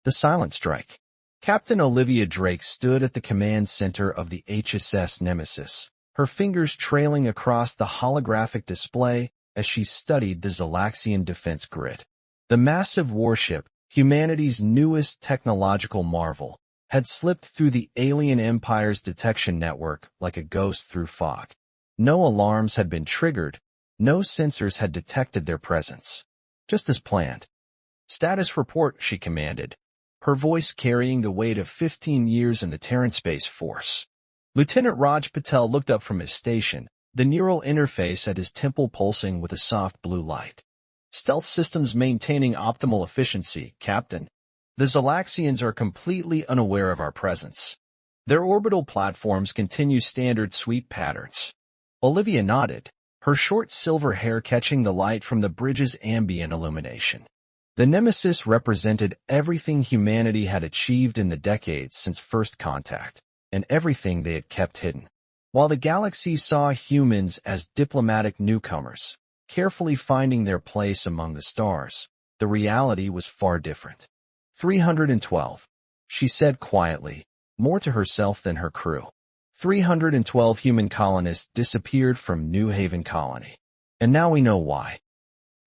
The silent strike. Captain Olivia Drake stood at the command center of the HSS Nemesis, her fingers trailing across the holographic display as she studied the Zalaxian defense grid. The massive warship, humanity's newest technological marvel, had slipped through the alien empire's detection network like a ghost through fog. No alarms had been triggered, no sensors had detected their presence. Just as planned. "Status report," she commanded, her voice carrying the weight of 15 years in the Terran Space Force. Lieutenant Raj Patel looked up from his station, the neural interface at his temple pulsing with a soft blue light. "Stealth systems maintaining optimal efficiency, Captain. The Zalaxians are completely unaware of our presence. Their orbital platforms continue standard sweep patterns." Olivia nodded, her short silver hair catching the light from the bridge's ambient illumination. The Nemesis represented everything humanity had achieved in the decades since first contact, and everything they had kept hidden. While the galaxy saw humans as diplomatic newcomers, carefully finding their place among the stars, the reality was far different. 312, she said quietly, more to herself than her crew. 312 human colonists disappeared from New Haven Colony. And now we know why.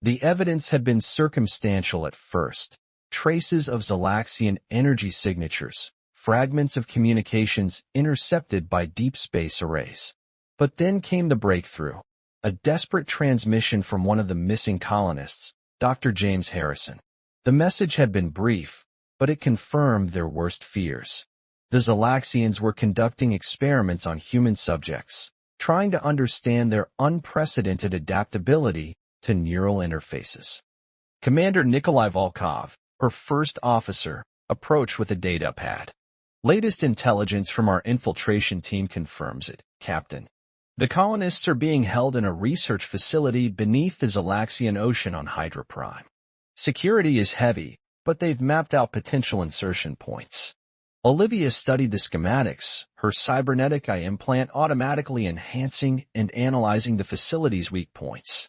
The evidence had been circumstantial at first. Traces of Zalaxian energy signatures, fragments of communications intercepted by deep space arrays. But then came the breakthrough. A desperate transmission from one of the missing colonists, Dr. James Harrison. The message had been brief, but it confirmed their worst fears. The Zalaxians were conducting experiments on human subjects, trying to understand their unprecedented adaptability to neural interfaces. Commander Nikolai Volkov, her first officer, approached with a data pad. "Latest intelligence from our infiltration team confirms it, Captain. The colonists are being held in a research facility beneath the Zalaxian Ocean on Hydra Prime. Security is heavy, but they've mapped out potential insertion points." Olivia studied the schematics, her cybernetic eye implant automatically enhancing and analyzing the facility's weak points.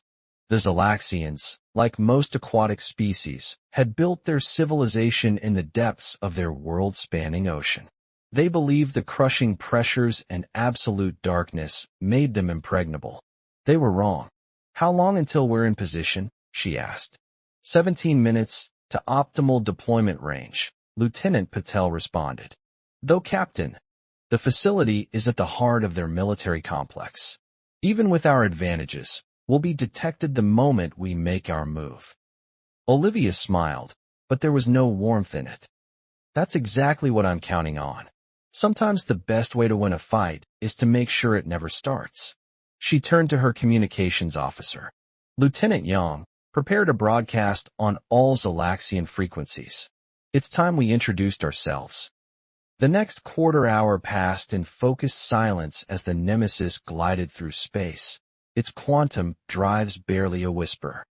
The Zalaxians, like most aquatic species, had built their civilization in the depths of their world-spanning ocean. They believed the crushing pressures and absolute darkness made them impregnable. They were wrong. "How long until we're in position?" she asked. 17 minutes to optimal deployment range, Lieutenant Patel responded. "Though, Captain, the facility is at the heart of their military complex. Even with our advantages, we'll be detected the moment we make our move." Olivia smiled, but there was no warmth in it. "That's exactly what I'm counting on. Sometimes the best way to win a fight is to make sure it never starts." She turned to her communications officer. "Lieutenant Young, prepare to broadcast on all Zalaxian frequencies. It's time we introduced ourselves." The next quarter hour passed in focused silence as the Nemesis glided through space, its quantum drives barely a whisper.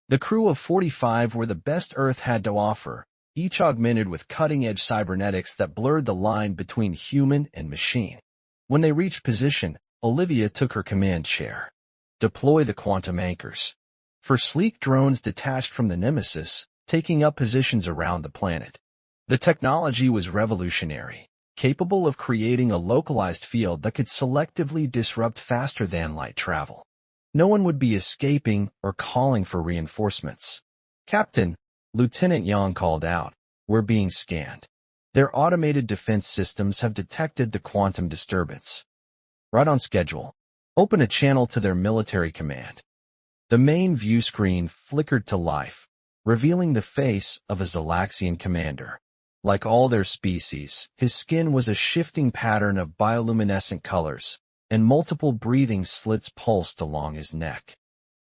The crew of 45 were the best Earth had to offer, each augmented with cutting-edge cybernetics that blurred the line between human and machine. When they reached position, Olivia took her command chair. "Deploy the quantum anchors." For sleek drones detached from the Nemesis, taking up positions around the planet. The technology was revolutionary, capable of creating a localized field that could selectively disrupt faster-than-light travel. No one would be escaping or calling for reinforcements. "Captain," Lieutenant Yang called out, "we're being scanned. Their automated defense systems have detected the quantum disturbance." "Right on schedule. Open a channel to their military command." The main view screen flickered to life, revealing the face of a Zalaxian commander. Like all their species, his skin was a shifting pattern of bioluminescent colors, and multiple breathing slits pulsed along his neck.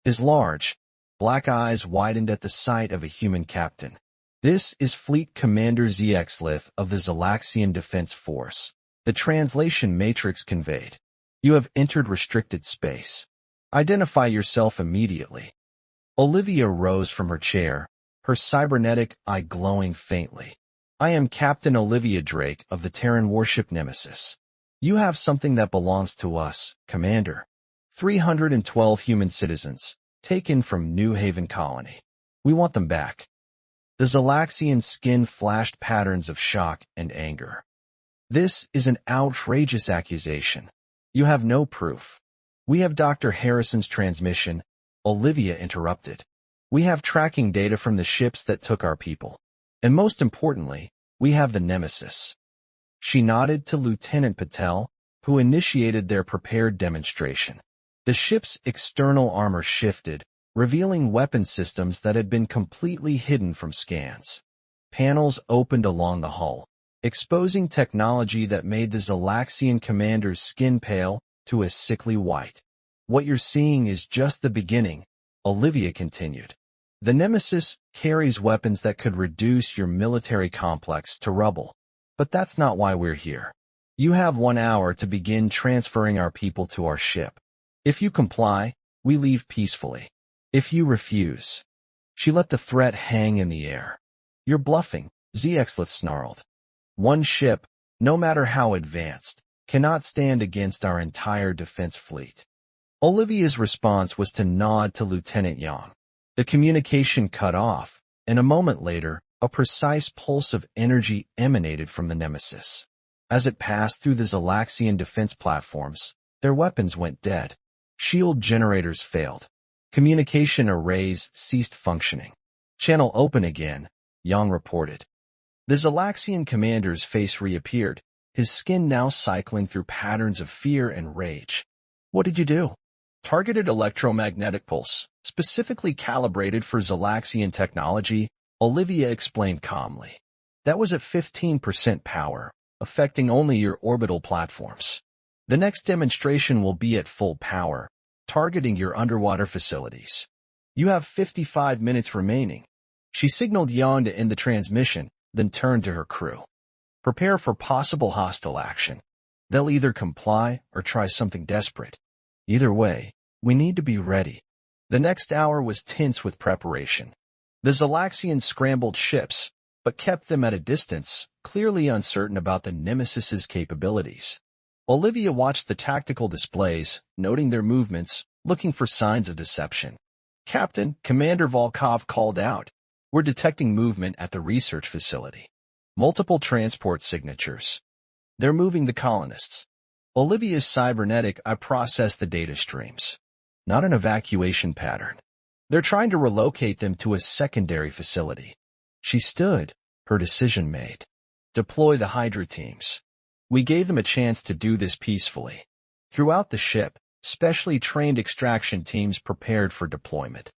His large, black eyes widened at the sight of a human captain. "This is Fleet Commander Zexlith of the Zalaxian Defense Force," the translation matrix conveyed. "You have entered restricted space. Identify yourself immediately." Olivia rose from her chair, her cybernetic eye glowing faintly. "I am Captain Olivia Drake of the Terran Warship Nemesis. You have something that belongs to us, Commander. 312 human citizens, taken from New Haven Colony. We want them back." The Zalaxian's skin flashed patterns of shock and anger. This is an outrageous accusation. You have no proof. We have Dr. Harrison's transmission, Olivia interrupted. We have tracking data from the ships that took our people. And most importantly, we have the Nemesis. She nodded to Lieutenant Patel, who initiated their prepared demonstration. The ship's external armor shifted, revealing weapon systems that had been completely hidden from scans. Panels opened along the hull, exposing technology that made the Zalaxian commander's skin pale to a sickly white. What you're seeing is just the beginning, Olivia continued. The Nemesis carries weapons that could reduce your military complex to rubble. But that's not why we're here. You have 1 hour to begin transferring our people to our ship. If you comply, we leave peacefully. If you refuse, she let the threat hang in the air. You're bluffing, Zexlith snarled. One ship, no matter how advanced, cannot stand against our entire defense fleet. Olivia's response was to nod to Lieutenant Yang. The communication cut off, and a moment later, a precise pulse of energy emanated from the Nemesis. As it passed through the Zalaxian defense platforms, their weapons went dead. Shield generators failed. Communication arrays ceased functioning. Channel open again, Yang reported. The Zalaxian commander's face reappeared, his skin now cycling through patterns of fear and rage. What did you do? Targeted electromagnetic pulse, specifically calibrated for Zalaxian technology, Olivia explained calmly. That was at 15% power, affecting only your orbital platforms. The next demonstration will be at full power, targeting your underwater facilities. You have 55 minutes remaining. She signaled Yang to end the transmission, then turned to her crew. Prepare for possible hostile action. They'll either comply or try something desperate. Either way, we need to be ready. The next hour was tense with preparation. The Zalaxians scrambled ships, but kept them at a distance, clearly uncertain about the Nemesis's capabilities. Olivia watched the tactical displays, noting their movements, looking for signs of deception. Captain, Commander Volkov called out. We're detecting movement at the research facility. Multiple transport signatures. They're moving the colonists. Olivia's cybernetic eye processed the data streams. Not an evacuation pattern. They're trying to relocate them to a secondary facility. She stood, her decision made. Deploy the Hydra teams. We gave them a chance to do this peacefully. Throughout the ship, specially trained extraction teams prepared for deployment.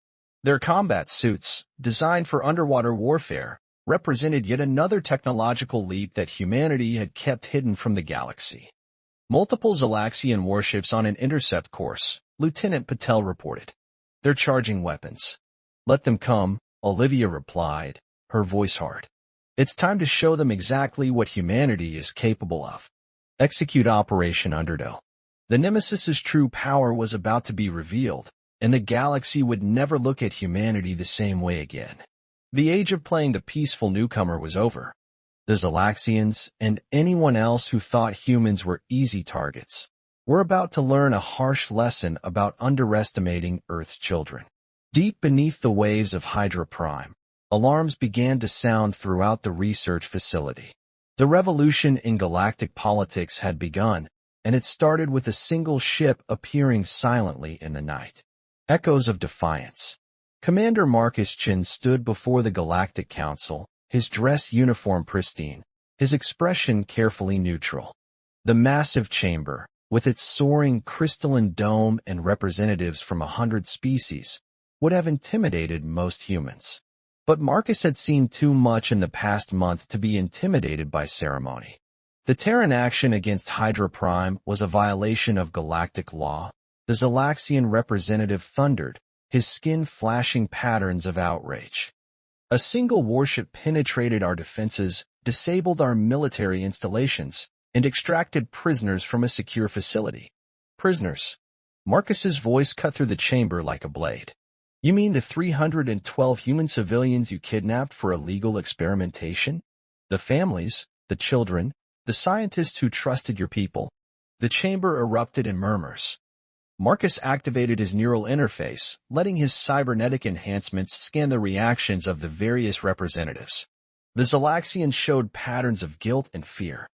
Their combat suits, designed for underwater warfare, represented yet another technological leap that humanity had kept hidden from the galaxy. Multiple Zalaxian warships on an intercept course, Lieutenant Patel reported. They're charging weapons. Let them come, Olivia replied, her voice hard. It's time to show them exactly what humanity is capable of. Execute Operation Undertow. The Nemesis's true power was about to be revealed, and the galaxy would never look at humanity the same way again. The age of playing the peaceful newcomer was over. The Zalaxians, and anyone else who thought humans were easy targets, were about to learn a harsh lesson about underestimating Earth's children. Deep beneath the waves of Hydra Prime, alarms began to sound throughout the research facility. The revolution in galactic politics had begun, and it started with a single ship appearing silently in the night. Echoes of defiance. Commander Marcus Chin stood before the Galactic Council, his dress uniform pristine, his expression carefully neutral. The massive chamber, with its soaring crystalline dome and representatives from 100 species, would have intimidated most humans. But Marcus had seen too much in the past month to be intimidated by ceremony. The Terran action against Hydra Prime was a violation of galactic law. The Zalaxian representative thundered, his skin flashing patterns of outrage. A single warship penetrated our defenses, disabled our military installations, and extracted prisoners from a secure facility. Prisoners. Marcus's voice cut through the chamber like a blade. You mean the 312 human civilians you kidnapped for illegal experimentation? The families, the children, the scientists who trusted your people. The chamber erupted in murmurs. Marcus activated his neural interface, letting his cybernetic enhancements scan the reactions of the various representatives. The Zalaxians showed patterns of guilt and fear.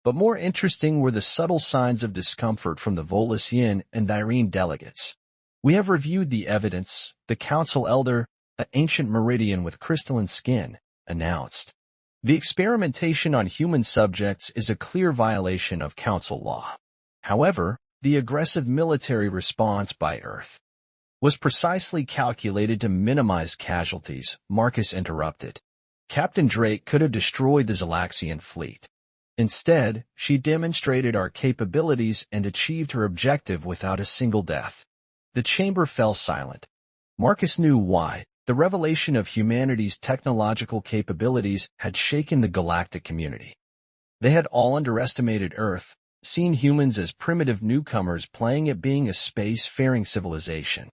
But more interesting were the subtle signs of discomfort from the Volasian and Dyrene delegates. "We have reviewed the evidence," the council elder, an ancient meridian with crystalline skin, announced. "The experimentation on human subjects is a clear violation of council law. However, the aggressive military response by Earth was precisely calculated to minimize casualties," Marcus interrupted. "Captain Drake could have destroyed the Zalaxian fleet. Instead, she demonstrated our capabilities and achieved her objective without a single death." The chamber fell silent. Marcus knew why. The revelation of humanity's technological capabilities had shaken the galactic community. They had all underestimated Earth, seen humans as primitive newcomers playing at being a space-faring civilization.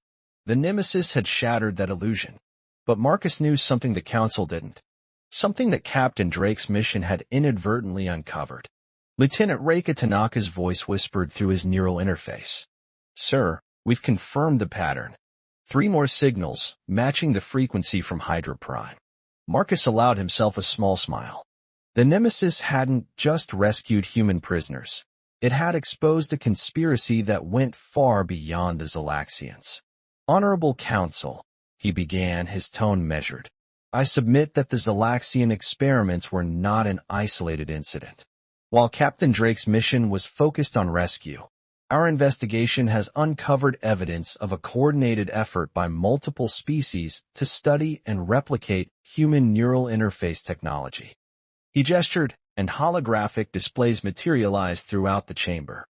The Nemesis had shattered that illusion. But Marcus knew something the Council didn't. Something that Captain Drake's mission had inadvertently uncovered. Lieutenant Reika Tanaka's voice whispered through his neural interface. "Sir, we've confirmed the pattern. 3 more signals, matching the frequency from Hydra Prime." Marcus allowed himself a small smile. The Nemesis hadn't just rescued human prisoners. It had exposed a conspiracy that went far beyond the Zalaxians. "Honorable Council," he began, his tone measured. "I submit that the Zalaxian experiments were not an isolated incident. While Captain Drake's mission was focused on rescue, our investigation has uncovered evidence of a coordinated effort by multiple species to study and replicate human neural interface technology." He gestured, and holographic displays materialized throughout the chamber.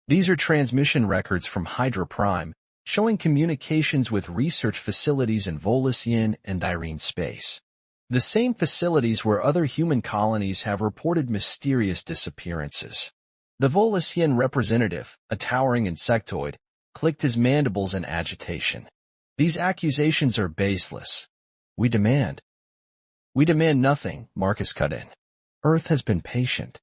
These are transmission records from Hydra Prime, showing communications with research facilities in Volasian and Dyrene space. The same facilities where other human colonies have reported mysterious disappearances. The Volasian representative, a towering insectoid, clicked his mandibles in agitation. "These accusations are baseless. We demand nothing," Marcus cut in. "Earth has been patient.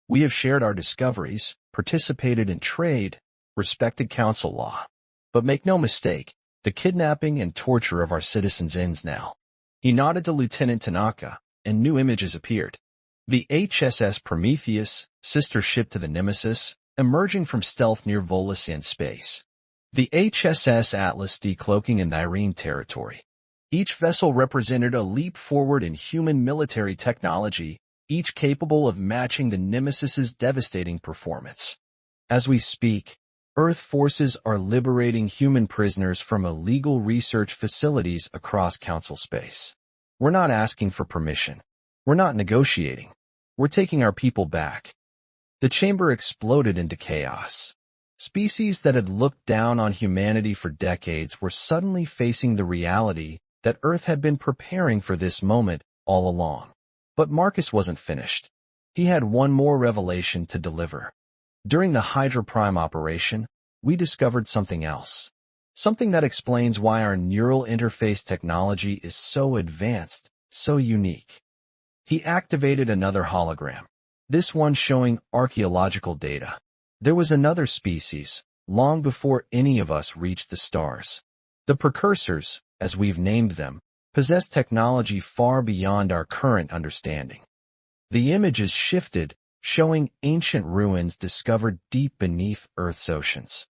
We have shared our discoveries, participated in trade, respected council law. But make no mistake, the kidnapping and torture of our citizens ends now." He nodded to Lieutenant Tanaka, and new images appeared. The HSS Prometheus, sister ship to the Nemesis, emerging from stealth near Volasian space. The HSS Atlas decloaking in Dyrene territory. Each vessel represented a leap forward in human military technology, each capable of matching the Nemesis's devastating performance. As we speak, Earth forces are liberating human prisoners from illegal research facilities across Council space. We're not asking for permission. We're not negotiating. We're taking our people back. The chamber exploded into chaos. Species that had looked down on humanity for decades were suddenly facing the reality that Earth had been preparing for this moment all along. But Marcus wasn't finished. He had one more revelation to deliver. During the Hydra Prime operation, we discovered something else. Something that explains why our neural interface technology is so advanced, so unique. He activated another hologram, this one showing archaeological data. There was another species, long before any of us reached the stars. The precursors, as we've named them, possessed technology far beyond our current understanding. The images shifted, showing ancient ruins discovered deep beneath Earth's oceans.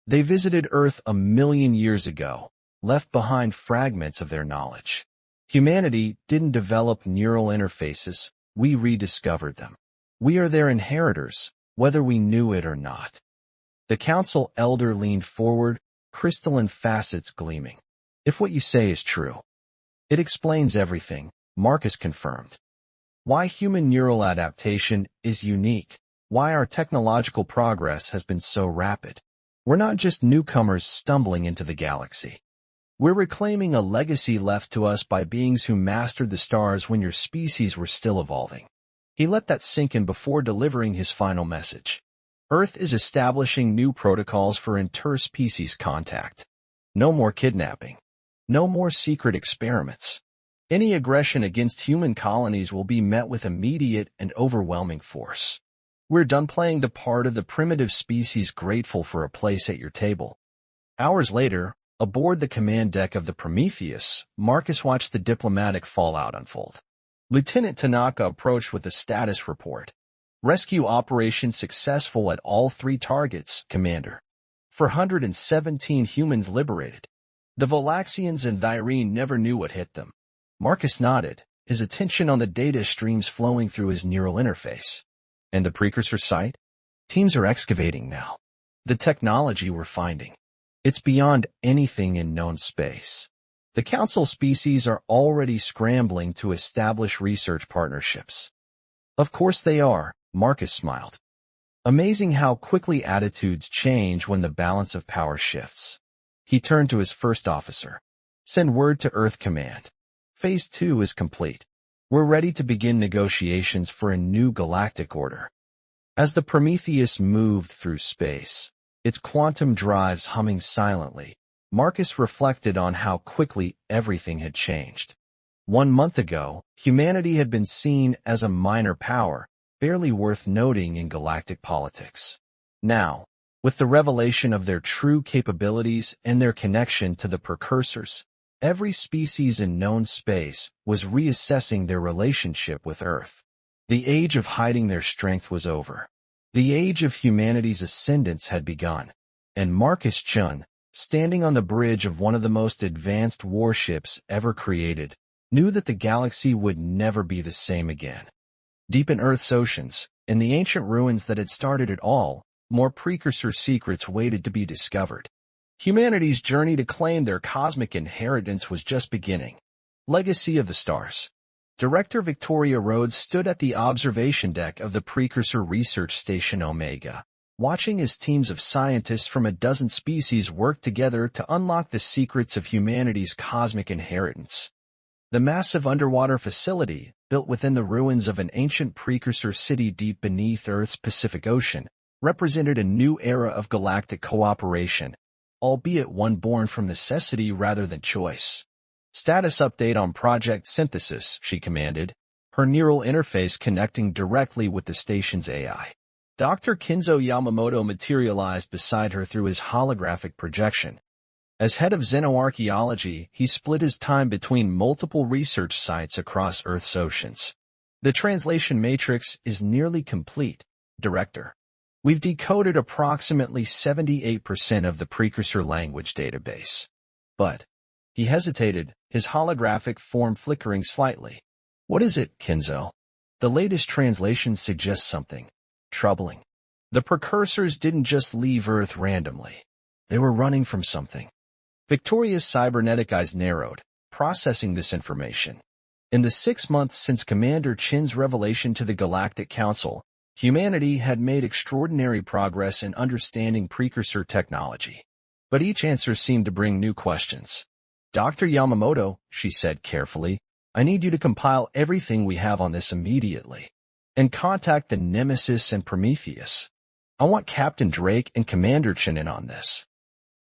They visited Earth 1,000,000 years ago, left behind fragments of their knowledge. Humanity didn't develop neural interfaces, we rediscovered them. We are their inheritors, whether we knew it or not. The council elder leaned forward, crystalline facets gleaming. "If what you say is true, it explains everything," Marcus confirmed. "Why human neural adaptation is unique, why our technological progress has been so rapid. We're not just newcomers stumbling into the galaxy. We're reclaiming a legacy left to us by beings who mastered the stars when your species were still evolving." He let that sink in before delivering his final message. "Earth is establishing new protocols for interspecies contact. No more kidnapping. No more secret experiments. Any aggression against human colonies will be met with immediate and overwhelming force. We're done playing the part of the primitive species grateful for a place at your table. Hours later, aboard the command deck of the Prometheus, Marcus watched the diplomatic fallout unfold. Lieutenant Tanaka approached with a status report. Rescue operation successful at all 3 targets, Commander. 417 humans liberated. The Volaxians and Thyrene never knew what hit them. Marcus nodded, his attention on the data streams flowing through his neural interface. And the precursor site? Teams are excavating now. The technology we're finding. It's beyond anything in known space. The Council species are already scrambling to establish research partnerships. Of course they are, Marcus smiled. Amazing how quickly attitudes change when the balance of power shifts. He turned to his first officer. Send word to Earth Command. Phase 2 is complete. We're ready to begin negotiations for a new galactic order. As the Prometheus moved through space, its quantum drives humming silently, Marcus reflected on how quickly everything had changed. 1 month ago, humanity had been seen as a minor power, barely worth noting in galactic politics. Now, with the revelation of their true capabilities and their connection to the precursors, every species in known space was reassessing their relationship with Earth. The age of hiding their strength was over. The age of humanity's ascendance had begun, and Marcus Chun, standing on the bridge of one of the most advanced warships ever created, knew that the galaxy would never be the same again. Deep in Earth's oceans, in the ancient ruins that had started it all, more precursor secrets waited to be discovered. Humanity's journey to claim their cosmic inheritance was just beginning. Legacy of the Stars. Director Victoria Rhodes stood at the observation deck of the Precursor Research Station Omega, watching as teams of scientists from a dozen species worked together to unlock the secrets of humanity's cosmic inheritance. The massive underwater facility, built within the ruins of an ancient precursor city deep beneath Earth's Pacific Ocean, represented a new era of galactic cooperation, albeit one born from necessity rather than choice. Status update on Project Synthesis, she commanded, her neural interface connecting directly with the station's AI. Dr. Kinzo Yamamoto materialized beside her through his holographic projection. As head of xenoarchaeology, he split his time between multiple research sites across Earth's oceans. The translation matrix is nearly complete, Director. We've decoded approximately 78% of the precursor language database. But, he hesitated, his holographic form flickering slightly. What is it, Kinzo? The latest translation suggests something troubling. The precursors didn't just leave Earth randomly. They were running from something. Victoria's cybernetic eyes narrowed, processing this information. In the 6 months since Commander Chin's revelation to the Galactic Council, humanity had made extraordinary progress in understanding precursor technology. But each answer seemed to bring new questions. Dr. Yamamoto, she said carefully, I need you to compile everything we have on this immediately. And contact the Nemesis and Prometheus. I want Captain Drake and Commander Chin in on this.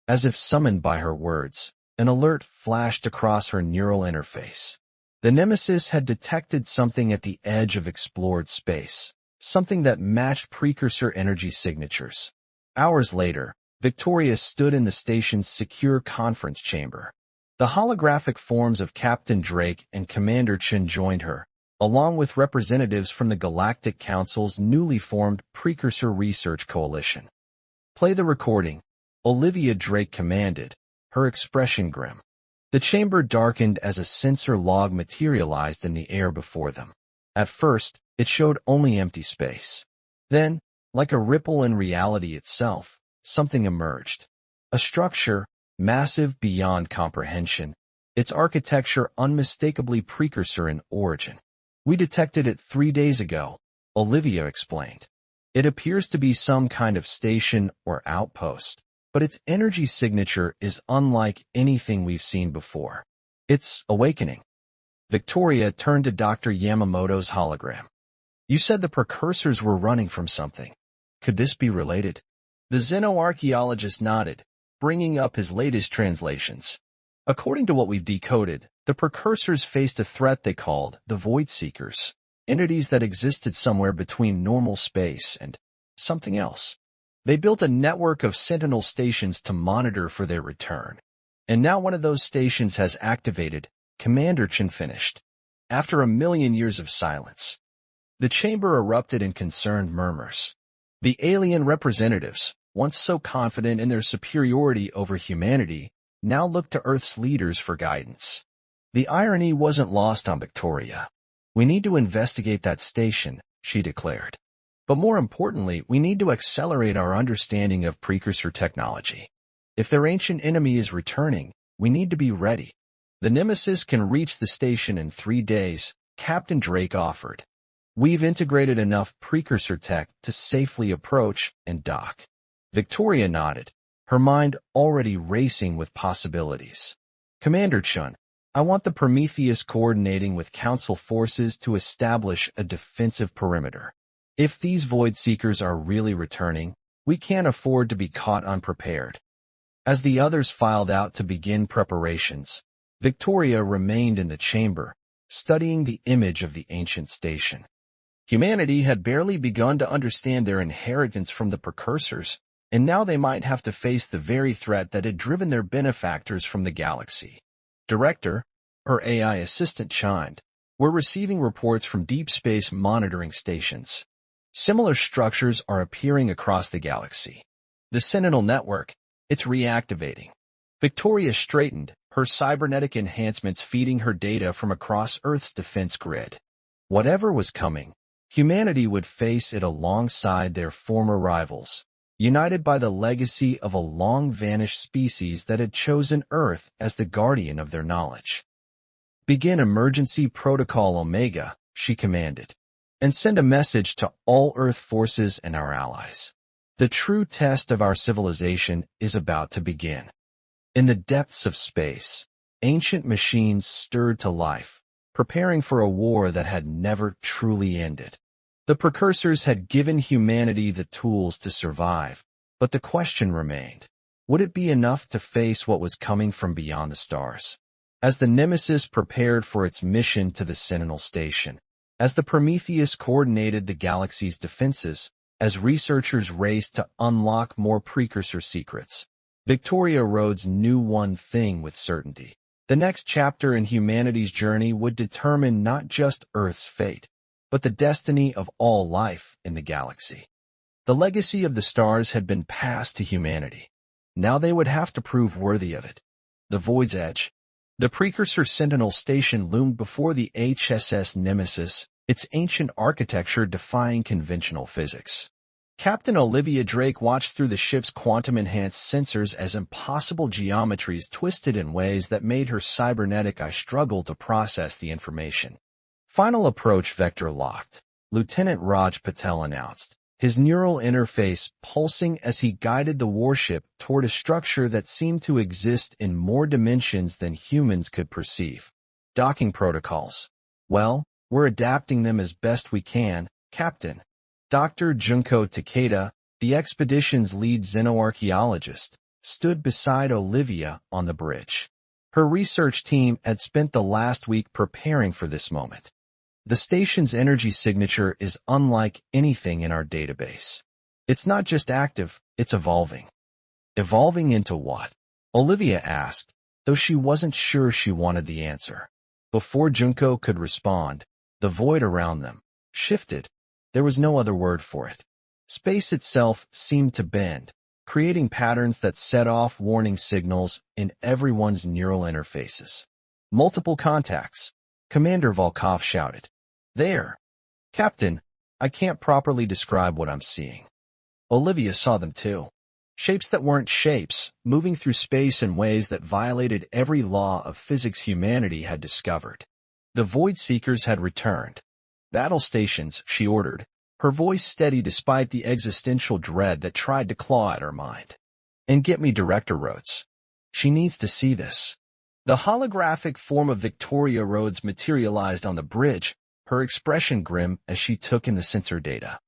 As if summoned by her words, an alert flashed across her neural interface. The Nemesis had detected something at the edge of explored space, something that matched precursor energy signatures. Hours later, Victoria stood in the station's secure conference chamber. The holographic forms of Captain Drake and Commander Chin joined her, along with representatives from the Galactic Council's newly formed Precursor Research Coalition. Play the recording, Olivia Drake commanded, her expression grim. The chamber darkened as a sensor log materialized in the air before them. At first, it showed only empty space. Then, like a ripple in reality itself, something emerged. A structure, massive beyond comprehension, its architecture unmistakably precursor in origin. We detected it 3 days ago, Olivia explained. It appears to be some kind of station or outpost, but its energy signature is unlike anything we've seen before. It's awakening. Victoria turned to Dr. Yamamoto's hologram. You said the precursors were running from something. Could this be related? The xenoarchaeologist nodded, bringing up his latest translations. According to what we've decoded, the precursors faced a threat they called the Void Seekers, entities that existed somewhere between normal space and something else. They built a network of sentinel stations to monitor for their return. And now one of those stations has activated, Commander Chen finished. After 1,000,000 years of silence. The chamber erupted in concerned murmurs. The alien representatives, once so confident in their superiority over humanity, now looked to Earth's leaders for guidance. The irony wasn't lost on Victoria. We need to investigate that station, she declared. But more importantly, we need to accelerate our understanding of precursor technology. If their ancient enemy is returning, we need to be ready. The Nemesis can reach the station in 3 days, Captain Drake offered. We've integrated enough precursor tech to safely approach and dock. Victoria nodded, her mind already racing with possibilities. Commander Chun, I want the Prometheus coordinating with Council forces to establish a defensive perimeter. If these Void Seekers are really returning, we can't afford to be caught unprepared. As the others filed out to begin preparations, Victoria remained in the chamber, studying the image of the ancient station. Humanity had barely begun to understand their inheritance from the precursors, and now they might have to face the very threat that had driven their benefactors from the galaxy. Director, her AI assistant chimed, we're receiving reports from deep space monitoring stations. Similar structures are appearing across the galaxy. The Sentinel network, it's reactivating. Victoria straightened, her cybernetic enhancements feeding her data from across Earth's defense grid. Whatever was coming, humanity would face it alongside their former rivals, united by the legacy of a long-vanished species that had chosen Earth as the guardian of their knowledge. Begin Emergency Protocol Omega, she commanded, and send a message to all Earth forces and our allies. The true test of our civilization is about to begin. In the depths of space, ancient machines stirred to life, preparing for a war that had never truly ended. The precursors had given humanity the tools to survive, but the question remained, would it be enough to face what was coming from beyond the stars? As the Nemesis prepared for its mission to the Sentinel station, as the Prometheus coordinated the galaxy's defenses, as researchers raced to unlock more precursor secrets, Victoria Rhodes knew one thing with certainty. The next chapter in humanity's journey would determine not just Earth's fate, but the destiny of all life in the galaxy. The legacy of the stars had been passed to humanity. Now they would have to prove worthy of it. The Void's Edge. The precursor Sentinel station loomed before the HSS Nemesis, its ancient architecture defying conventional physics. Captain Olivia Drake watched through the ship's quantum-enhanced sensors as impossible geometries twisted in ways that made her cybernetic eye struggle to process the information. Final approach vector locked, Lieutenant Raj Patel announced, his neural interface pulsing as he guided the warship toward a structure that seemed to exist in more dimensions than humans could perceive. Docking protocols. Well, we're adapting them as best we can, Captain. Dr. Junko Takeda, the expedition's lead xenoarchaeologist, stood beside Olivia on the bridge. Her research team had spent the last week preparing for this moment. The station's energy signature is unlike anything in our database. It's not just active, it's evolving. Evolving into what? Olivia asked, though she wasn't sure she wanted the answer. Before Junko could respond, the void around them shifted. There was no other word for it. Space itself seemed to bend, creating patterns that set off warning signals in everyone's neural interfaces. Multiple contacts. Commander Volkov shouted. There. Captain, I can't properly describe what I'm seeing. Olivia saw them too. Shapes that weren't shapes, moving through space in ways that violated every law of physics humanity had discovered. The Void Seekers had returned. Battle stations, she ordered, her voice steady despite the existential dread that tried to claw at her mind. And get me Director Rhodes. She needs to see this. The holographic form of Victoria Rhodes materialized on the bridge, her expression grim as she took in the sensor data.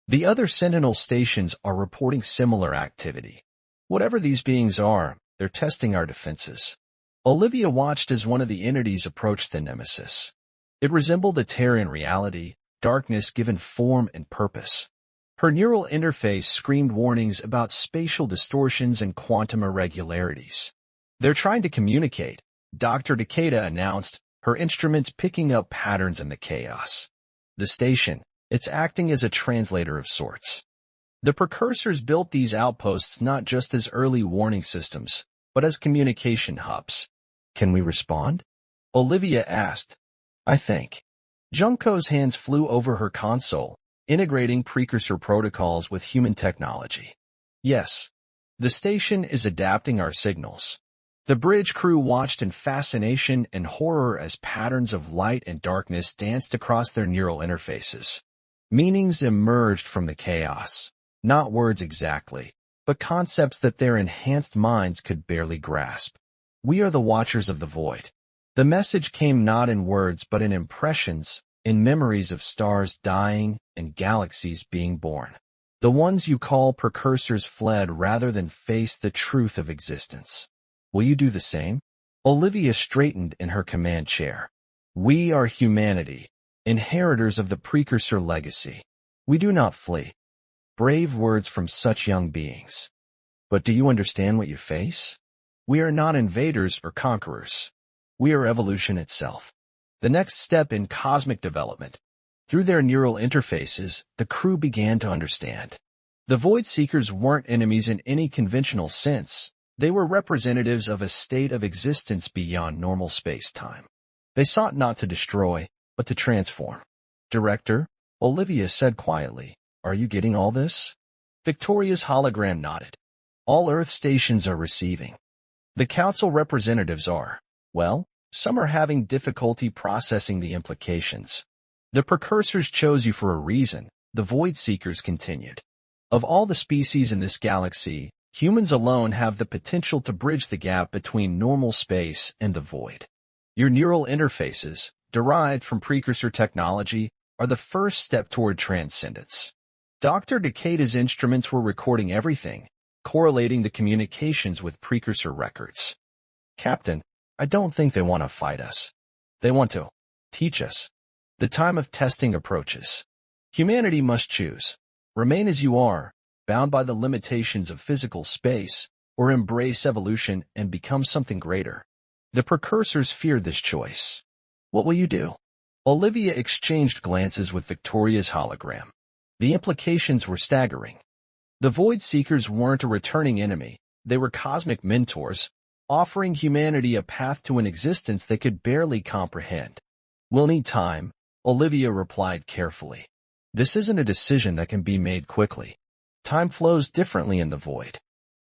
The other Sentinel stations are reporting similar activity. Whatever these beings are, they're testing our defenses. Olivia watched as one of the entities approached the Nemesis. It resembled a tear in reality, darkness given form and purpose. Her neural interface screamed warnings about spatial distortions and quantum irregularities. "They're trying to communicate," Dr. Takeda announced, her instruments picking up patterns in the chaos. "The station, it's acting as a translator of sorts." The precursors built these outposts not just as early warning systems, but as communication hubs. "Can we respond?" Olivia asked. "I think." Junko's hands flew over her console, integrating precursor protocols with human technology. "Yes. The station is adapting our signals." The bridge crew watched in fascination and horror as patterns of light and darkness danced across their neural interfaces. Meanings emerged from the chaos. Not words exactly, but concepts that their enhanced minds could barely grasp. "We are the Watchers of the Void." The message came not in words but in impressions, in memories of stars dying and galaxies being born. The ones you call precursors fled rather than face the truth of existence. "Will you do the same?" Olivia straightened in her command chair. "We are humanity, inheritors of the precursor legacy. We do not flee." Brave words from such young beings. "But do you understand what you face? We are not invaders or conquerors. We are evolution itself. The next step in cosmic development." Through their neural interfaces, the crew began to understand. The Void Seekers weren't enemies in any conventional sense. They were representatives of a state of existence beyond normal space-time. They sought not to destroy, but to transform. "Director," Olivia said quietly, "are you getting all this?" Victoria's hologram nodded. "All Earth stations are receiving. The Council representatives are. Well, some are having difficulty processing the implications. The precursors chose you for a reason," the Void Seekers continued. "Of all the species in this galaxy, humans alone have the potential to bridge the gap between normal space and the void. Your neural interfaces, derived from precursor technology, are the first step toward transcendence." Dr. Takeda's instruments were recording everything, correlating the communications with precursor records. "Captain, I don't think they want to fight us. They want to teach us. The time of testing approaches. Humanity must choose. Remain as you are, bound by the limitations of physical space, or embrace evolution and become something greater." The precursors feared this choice. "What will you do?" Olivia exchanged glances with Victoria's hologram. The implications were staggering. The Void Seekers weren't a returning enemy. They were cosmic mentors, offering humanity a path to an existence they could barely comprehend. "We'll need time," Olivia replied carefully. "This isn't a decision that can be made quickly. Time flows differently in the void.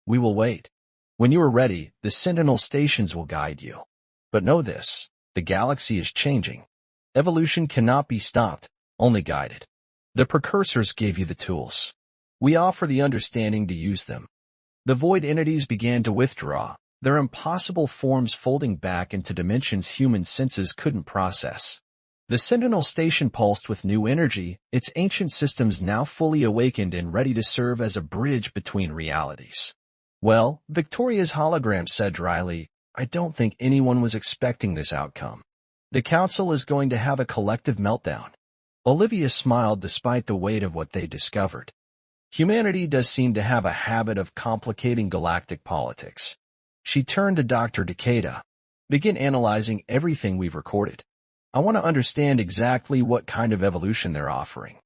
We will wait. When you are ready, the Sentinel stations will guide you. But know this, the galaxy is changing. Evolution cannot be stopped, only guided. The precursors gave you the tools. We offer the understanding to use them." The void entities began to withdraw, their impossible forms folding back into dimensions human senses couldn't process. The Sentinel station pulsed with new energy, its ancient systems now fully awakened and ready to serve as a bridge between realities. "Well," Victoria's hologram said dryly, "I don't think anyone was expecting this outcome. The Council is going to have a collective meltdown." Olivia smiled despite the weight of what they discovered. Humanity does seem to have a habit of complicating galactic politics. She turned to Dr. Takeda. "Begin analyzing everything we've recorded. I want to understand exactly what kind of evolution they're offering."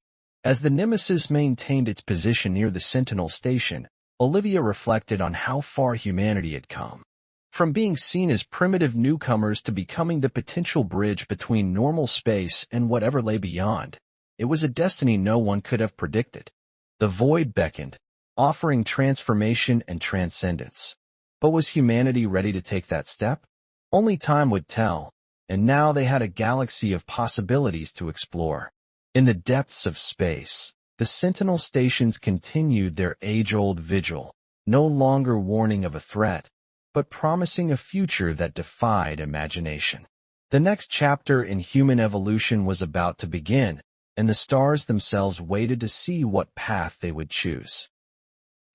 As the Nemesis maintained its position near the Sentinel station, Olivia reflected on how far humanity had come. From being seen as primitive newcomers to becoming the potential bridge between normal space and whatever lay beyond. It was a destiny no one could have predicted. The void beckoned, offering transformation and transcendence. But was humanity ready to take that step? Only time would tell. And now they had a galaxy of possibilities to explore. In the depths of space, the Sentinel stations continued their age-old vigil, no longer warning of a threat, but promising a future that defied imagination. The next chapter in human evolution was about to begin, and the stars themselves waited to see what path they would choose.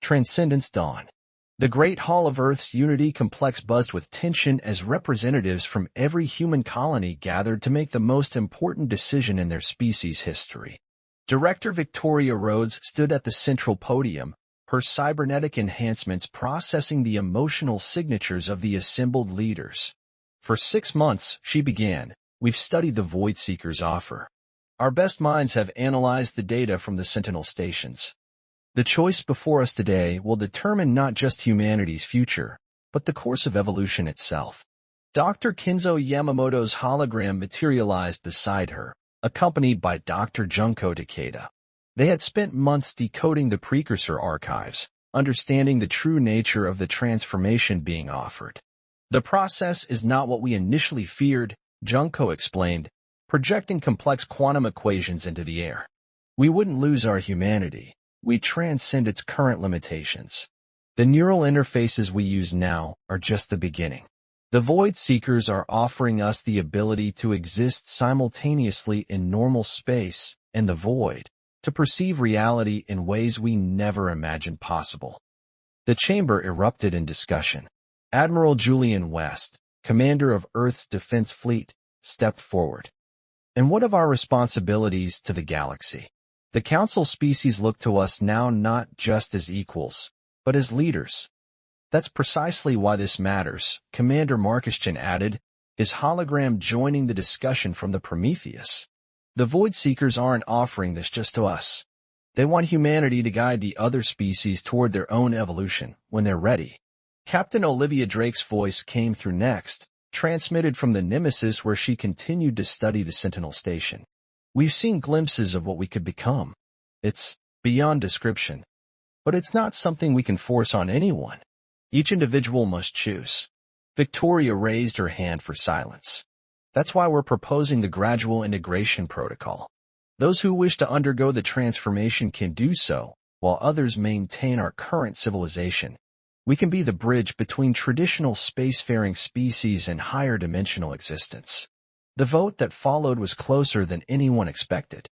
Transcendence dawned. The Great Hall of Earth's Unity complex buzzed with tension as representatives from every human colony gathered to make the most important decision in their species' history. Director Victoria Rhodes stood at the central podium, her cybernetic enhancements processing the emotional signatures of the assembled leaders. For 6 months, she began, we've studied the Void Seeker's offer. Our best minds have analyzed the data from the Sentinel stations. The choice before us today will determine not just humanity's future, but the course of evolution itself. Dr. Kenzo Yamamoto's hologram materialized beside her, accompanied by Dr. Junko Takeda. They had spent months decoding the precursor archives, understanding the true nature of the transformation being offered. The process is not what we initially feared, Junko explained, projecting complex quantum equations into the air. We wouldn't lose our humanity. We transcend its current limitations. The neural interfaces we use now are just the beginning. The Void Seekers are offering us the ability to exist simultaneously in normal space and the void, to perceive reality in ways we never imagined possible. The chamber erupted in discussion. Admiral Julian West, commander of Earth's Defense Fleet, stepped forward. And what of our responsibilities to the galaxy? The Council species look to us now not just as equals, but as leaders. That's precisely why this matters, Commander Markuschan added, his hologram joining the discussion from the Prometheus. The Void Seekers aren't offering this just to us. They want humanity to guide the other species toward their own evolution when they're ready. Captain Olivia Drake's voice came through next, transmitted from the Nemesis where she continued to study the Sentinel station. We've seen glimpses of what we could become. It's beyond description. But it's not something we can force on anyone. Each individual must choose. Victoria raised her hand for silence. That's why we're proposing the gradual integration protocol. Those who wish to undergo the transformation can do so, while others maintain our current civilization. We can be the bridge between traditional spacefaring species and higher dimensional existence. The vote that followed was closer than anyone expected.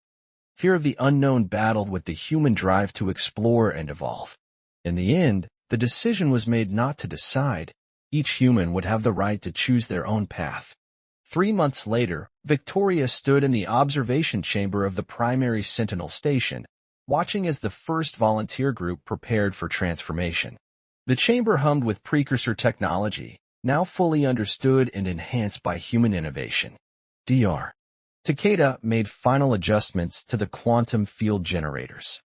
Fear of the unknown battled with the human drive to explore and evolve. In the end, the decision was made not to decide. Each human would have the right to choose their own path. 3 months later, Victoria stood in the observation chamber of the primary Sentinel station, watching as the first volunteer group prepared for transformation. The chamber hummed with precursor technology, now fully understood and enhanced by human innovation. Dr. Takeda made final adjustments to the quantum field generators.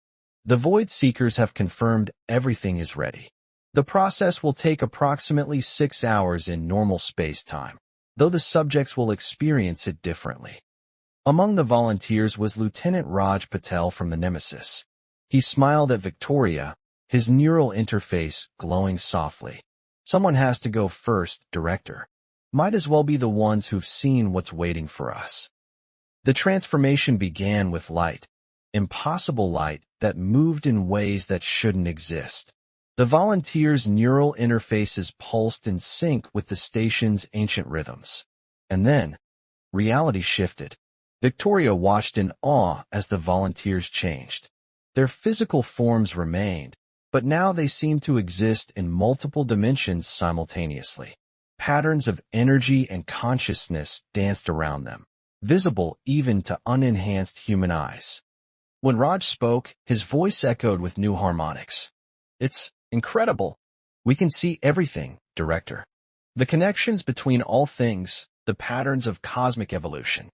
The Void Seekers have confirmed everything is ready. The process will take approximately 6 hours in normal space-time, though the subjects will experience it differently. Among the volunteers was Lieutenant Raj Patel from the Nemesis. He smiled at Victoria, his neural interface glowing softly. Someone has to go first, Director. Might as well be the ones who've seen what's waiting for us. The transformation began with light, impossible light that moved in ways that shouldn't exist. The volunteers' neural interfaces pulsed in sync with the station's ancient rhythms. And then, reality shifted. Victoria watched in awe as the volunteers changed. Their physical forms remained, but now they seemed to exist in multiple dimensions simultaneously. Patterns of energy and consciousness danced around them, visible even to unenhanced human eyes. When Raj spoke, his voice echoed with new harmonics. It's incredible. We can see everything, Director. The connections between all things, the patterns of cosmic evolution.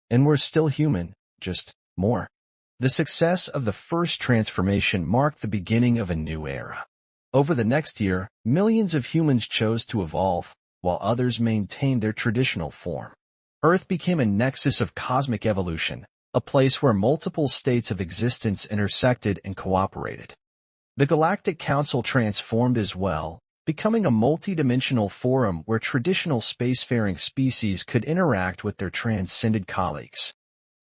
And we're still human, just more. The success of the first transformation marked the beginning of a new era. Over the next year, millions of humans chose to evolve, while others maintained their traditional form. Earth became a nexus of cosmic evolution, a place where multiple states of existence intersected and cooperated. The Galactic Council transformed as well, becoming a multi-dimensional forum where traditional spacefaring species could interact with their transcended colleagues.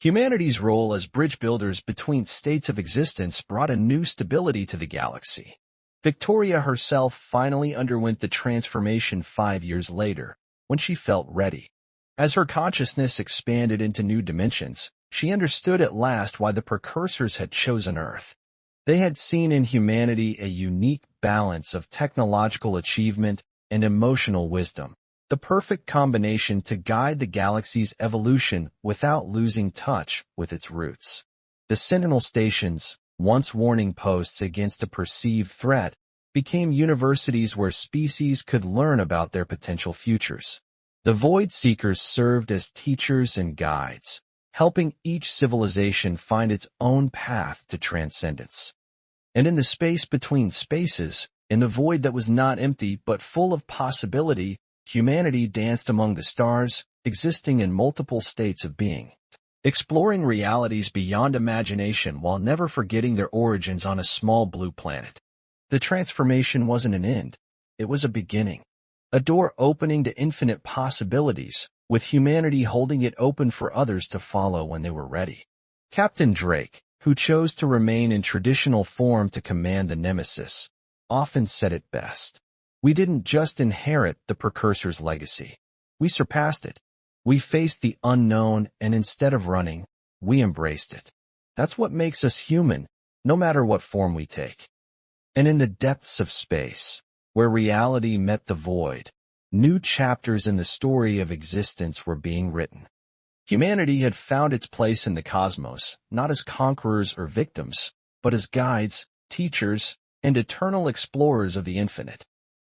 Humanity's role as bridge builders between states of existence brought a new stability to the galaxy. Victoria herself finally underwent the transformation 5 years later, when she felt ready. As her consciousness expanded into new dimensions, she understood at last why the precursors had chosen Earth. They had seen in humanity a unique balance of technological achievement and emotional wisdom, the perfect combination to guide the galaxy's evolution without losing touch with its roots. The Sentinel stations, once warning posts against a perceived threat, became universities where species could learn about their potential futures. The Void Seekers served as teachers and guides, helping each civilization find its own path to transcendence. And in the space between spaces, in the void that was not empty but full of possibility, humanity danced among the stars, existing in multiple states of being, exploring realities beyond imagination while never forgetting their origins on a small blue planet. The transformation wasn't an end, it was a beginning, a door opening to infinite possibilities, with humanity holding it open for others to follow when they were ready. Captain Drake, who chose to remain in traditional form to command the Nemesis, often said it best. We didn't just inherit the Precursor's legacy. We surpassed it. We faced the unknown, and instead of running, we embraced it. That's what makes us human, no matter what form we take. And in the depths of space, where reality met the void, new chapters in the story of existence were being written. Humanity had found its place in the cosmos, not as conquerors or victims, but as guides, teachers, and eternal explorers of the infinite.